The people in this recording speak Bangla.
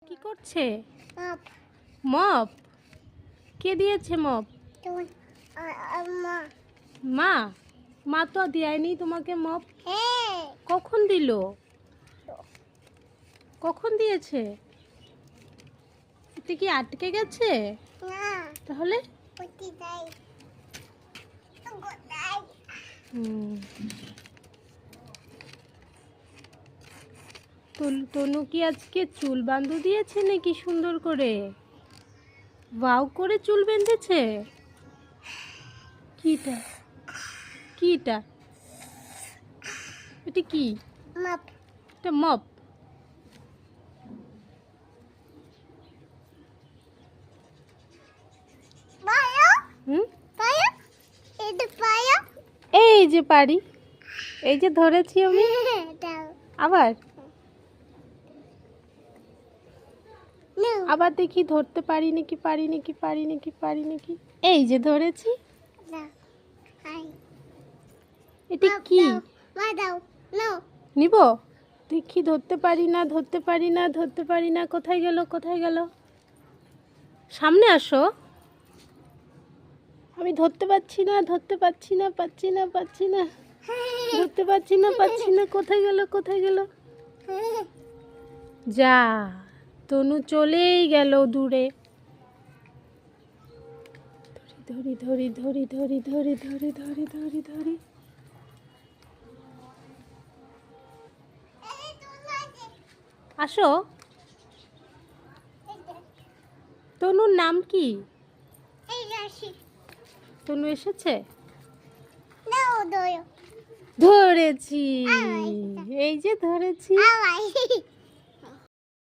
কি করছে? মপ। কে দিয়েছে মপ? মা। মা তো দেয়নি তোমাকে মপ। কখন দিল? কখন দিয়েছে? এটা কি আটকে গেছে? তাহলে তনু কি আজকে চুল বাঁধু দিয়েছে নাকি সুন্দর করে? ওয়াও করে চুল বেঁধেছে। কিটা কিটা এটা কি? মপ। এটা মপ। এই যে পারি, এই যে ধরেছি আমি। আবার আবার দেখি ধরতে পারি নাকি পারি নাকি পারি নাকি পারি নাকি। এই যে ধরেছি। এটা কি? নিব। দেখি ধরতে পারি না ধরতে পারি না ধরতে পারি না। কোথায় গেল কোথায় গেল? সামনে আসো। আমি ধরতে পারছি না ধরতে পারছি না পাচ্ছি না পাচ্ছি না ধরতে পারছি না পাচ্ছি না। কোথায় গেল কোথায় গেল? যা, তনু চলেই গেল দূরে। ধরি ধরি ধরি ধরি ধরি ধরি ধরি ধরি ধরি। আসো। তনুর নাম কি? তনু এসেছে। ধরেছি, এই যে ধরেছি।